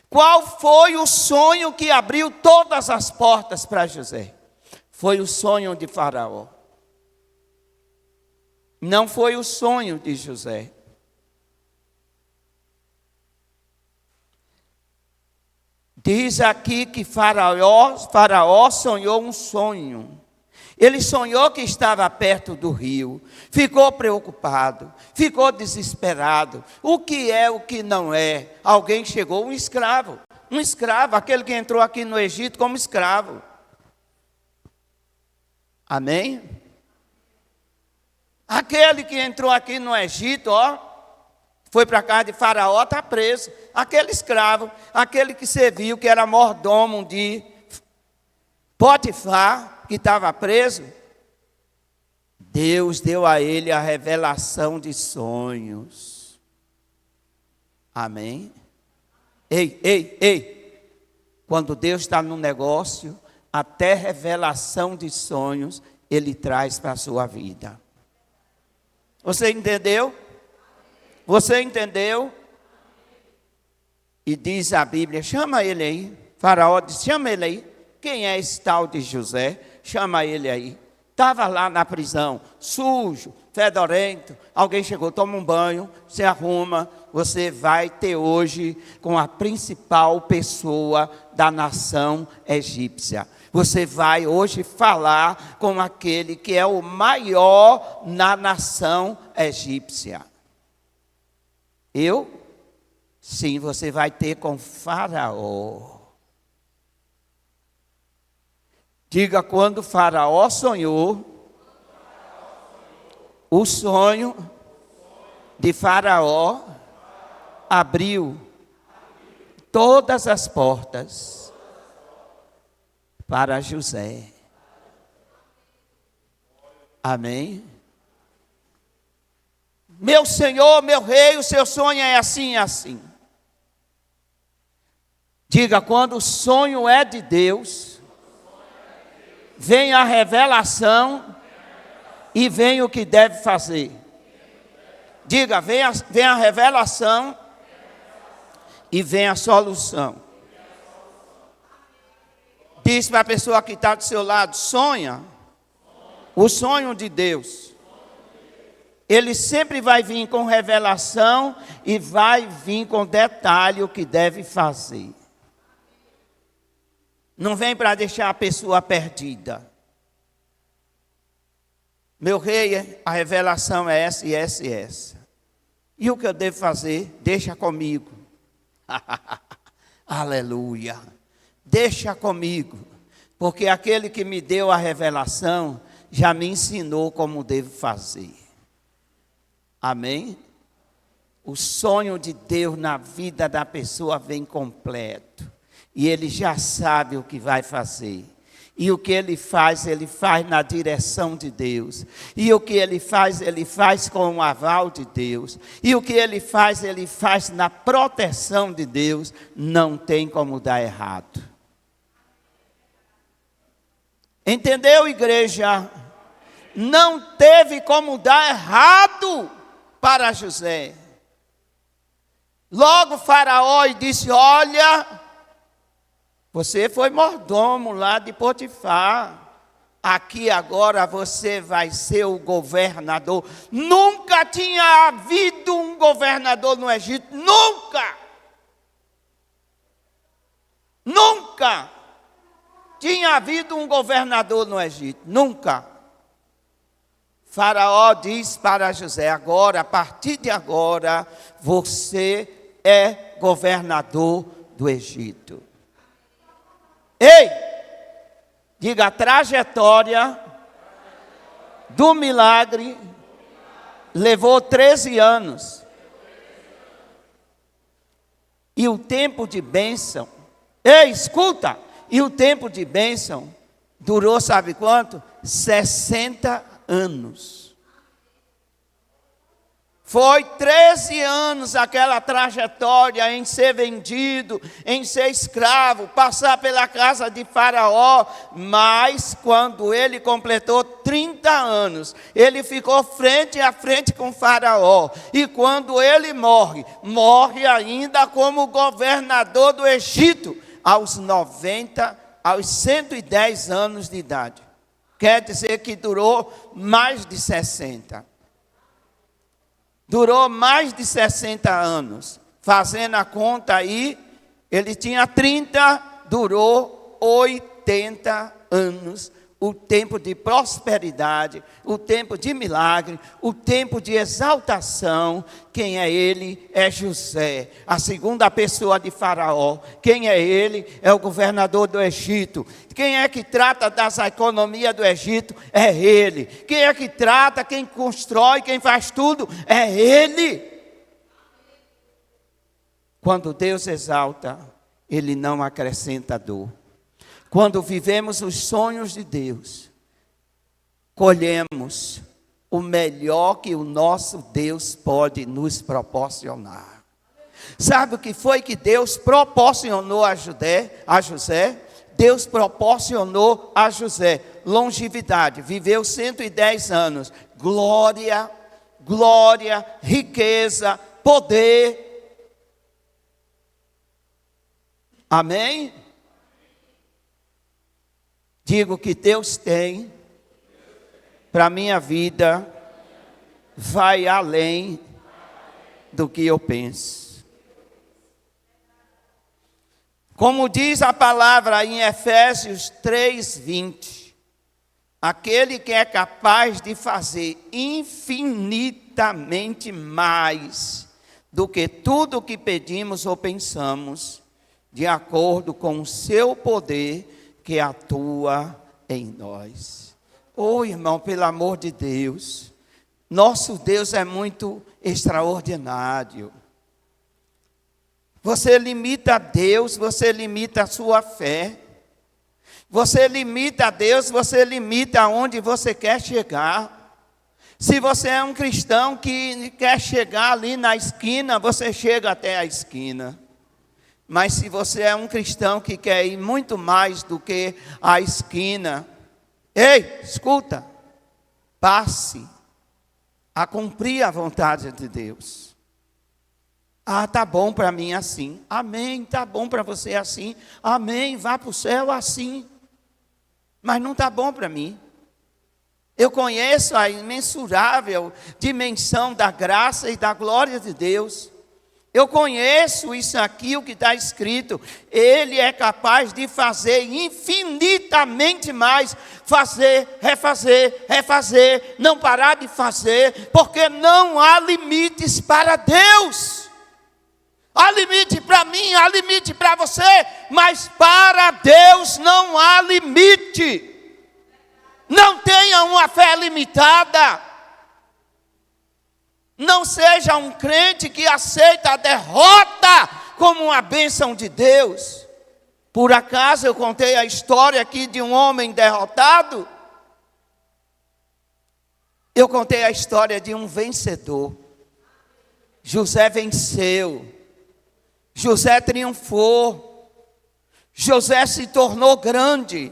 Qual foi o sonho que abriu todas as portas para José? Foi o sonho de Faraó. Não foi o sonho de José. Diz aqui que Faraó sonhou um sonho. Ele sonhou que estava perto do rio, ficou preocupado, ficou desesperado. O que é, o que não é? Alguém chegou, um escravo, aquele que entrou aqui no Egito como escravo. Amém? Aquele que entrou aqui no Egito, foi para a casa de Faraó, está preso. Aquele escravo, aquele que serviu, que era mordomo de Potifar, que estava preso, Deus deu a ele a revelação de sonhos. Amém? Ei. Quando Deus está no negócio, até revelação de sonhos Ele traz para a sua vida. Você entendeu? Você entendeu? E diz a Bíblia, chama ele aí. Faraó disse, chama ele aí. Quem é esse tal de José? Chama ele aí. Estava lá na prisão, sujo, fedorento. Alguém chegou, toma um banho, se arruma. Você vai ter hoje com a principal pessoa da nação egípcia. Você vai hoje falar com aquele que é o maior na nação egípcia. Eu? Sim, você vai ter com Faraó. Diga, quando Faraó sonhou, o sonho de Faraó abriu todas as portas para José. Amém? Meu Senhor, meu Rei, o seu sonho é assim e assim. Diga, quando o sonho é de Deus, vem a revelação e vem o que deve fazer. Diga, vem a revelação e vem a solução. Diz para a pessoa que está do seu lado, sonha. O sonho de Deus. Ele sempre vai vir com revelação e vai vir com detalhe o que deve fazer. Não vem para deixar a pessoa perdida. Meu rei, a revelação é essa e essa e essa. E o que eu devo fazer? Deixa comigo. Aleluia. Deixa comigo. Porque aquele que me deu a revelação já me ensinou como devo fazer. Amém? O sonho de Deus na vida da pessoa vem completo. E ele já sabe o que vai fazer. E o que ele faz na direção de Deus. E o que ele faz com o aval de Deus. E o que ele faz na proteção de Deus. Não tem como dar errado. Entendeu, igreja? Não teve como dar errado para José. Logo Faraó disse, olha, você foi mordomo lá de Potifar. Aqui agora você vai ser o governador. Nunca tinha havido um governador no Egito. Nunca. Nunca tinha havido um governador no Egito. Nunca. Faraó diz para José, agora, a partir de agora, você é governador do Egito. Ei, diga, a trajetória do milagre levou 13 anos. E o tempo de bênção, ei, escuta, e o tempo de bênção durou, sabe quanto? 60 anos. Foi 13 anos aquela trajetória em ser vendido, em ser escravo, passar pela casa de Faraó. Mas quando ele completou 30 anos, ele ficou frente a frente com Faraó. E quando ele morre ainda como governador do Egito, aos 110 anos de idade. Quer dizer que durou mais de 60. Durou mais de 60 anos. Fazendo a conta aí, ele tinha 30, durou 80 anos. O tempo de prosperidade, o tempo de milagre, o tempo de exaltação. Quem é ele? É José, a segunda pessoa de Faraó. Quem é ele? É o governador do Egito. Quem é que trata das economias do Egito? É ele. Quem é que trata, quem constrói, quem faz tudo? É ele. Quando Deus exalta, ele não acrescenta dor. Quando vivemos os sonhos de Deus, colhemos o melhor que o nosso Deus pode nos proporcionar. Sabe o que foi que Deus proporcionou a José? Deus proporcionou a José longevidade, viveu 110 anos, glória, riqueza, poder. Amém? Digo que Deus tem para a minha vida, vai além do que eu penso. Como diz a palavra em Efésios 3:20, aquele que é capaz de fazer infinitamente mais do que tudo o que pedimos ou pensamos, de acordo com o seu poder que atua em nós. Oh, irmão, pelo amor de Deus, nosso Deus é muito extraordinário. Você limita a Deus, você limita a sua fé. Você limita a Deus, você limita aonde você quer chegar. Se você é um cristão que quer chegar ali na esquina, você chega até a esquina. Mas se você é um cristão que quer ir muito mais do que a esquina, ei, escuta, passe a cumprir a vontade de Deus. Ah, tá bom para mim assim. Amém, tá bom para você assim. Amém, vá para o céu assim. Mas não tá bom para mim. Eu conheço a imensurável dimensão da graça e da glória de Deus. Eu conheço isso aqui, o que está escrito. Ele é capaz de fazer infinitamente mais. Fazer, refazer, refazer. Não parar de fazer. Porque não há limites para Deus. Há limite para mim, há limite para você. Mas para Deus não há limite. Não tenha uma fé limitada. Não seja um crente que aceita a derrota como uma bênção de Deus. Por acaso eu contei a história aqui de um homem derrotado? Eu contei a história de um vencedor. José venceu. José triunfou. José se tornou grande.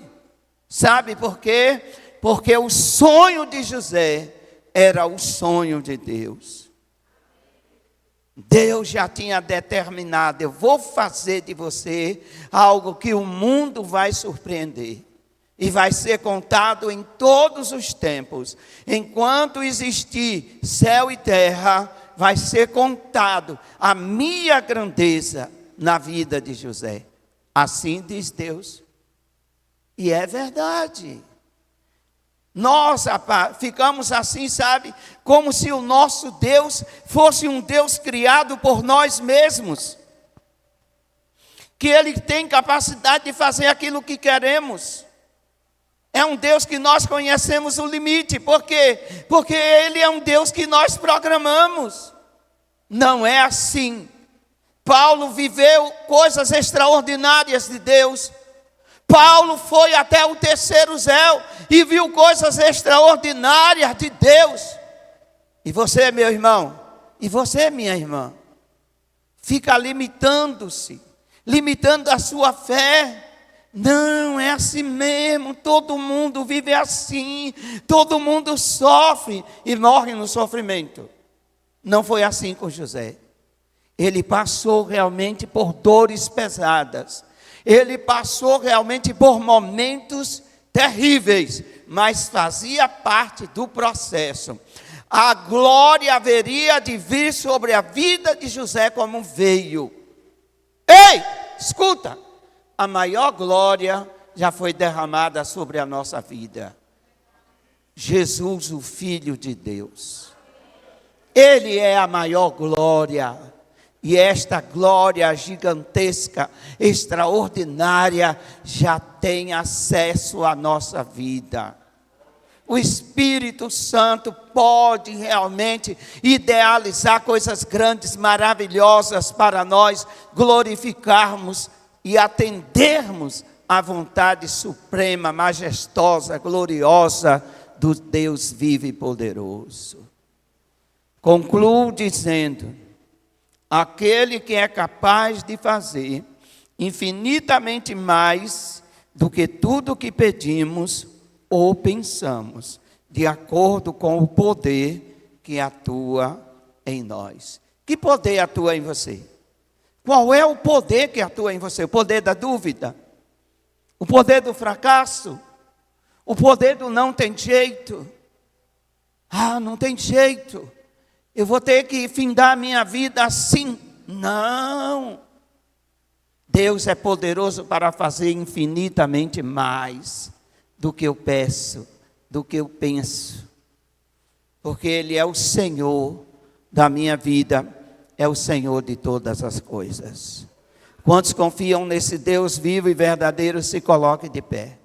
Sabe por quê? Porque o sonho de José era o sonho de Deus. Deus já tinha determinado: eu vou fazer de você algo que o mundo vai surpreender. E vai ser contado em todos os tempos. Enquanto existir céu e terra, vai ser contado a minha grandeza na vida de José. Assim diz Deus. E é verdade. Nós ficamos assim, sabe? Como se o nosso Deus fosse um Deus criado por nós mesmos. Que Ele tem capacidade de fazer aquilo que queremos. É um Deus que nós conhecemos o limite. Por quê? Porque Ele é um Deus que nós programamos. Não é assim. Paulo viveu coisas extraordinárias de Deus. Paulo foi até o terceiro céu e viu coisas extraordinárias de Deus. E você, meu irmão, e você, minha irmã, fica limitando-se, limitando a sua fé. Não, é assim mesmo, todo mundo vive assim, todo mundo sofre e morre no sofrimento. Não foi assim com José. Ele passou realmente por dores pesadas. Ele passou realmente por momentos terríveis, mas fazia parte do processo. A glória haveria de vir sobre a vida de José como veio. Ei, escuta, a maior glória já foi derramada sobre a nossa vida. Jesus, o Filho de Deus. Ele é a maior glória. E esta glória gigantesca, extraordinária, já tem acesso à nossa vida. O Espírito Santo pode realmente idealizar coisas grandes, maravilhosas para nós glorificarmos e atendermos à vontade suprema, majestosa, gloriosa do Deus vivo e poderoso. Concluo dizendo: aquele que é capaz de fazer infinitamente mais do que tudo que pedimos ou pensamos, de acordo com o poder que atua em nós. Que poder atua em você? Qual é o poder que atua em você? O poder da dúvida? O poder do fracasso? O poder do não tem jeito? Ah, não tem jeito. Eu vou ter que findar a minha vida assim. Não. Deus é poderoso para fazer infinitamente mais do que eu peço, do que eu penso. Porque Ele é o Senhor da minha vida é o Senhor de todas as coisas. Quantos confiam nesse Deus vivo e verdadeiro, se coloquem de pé.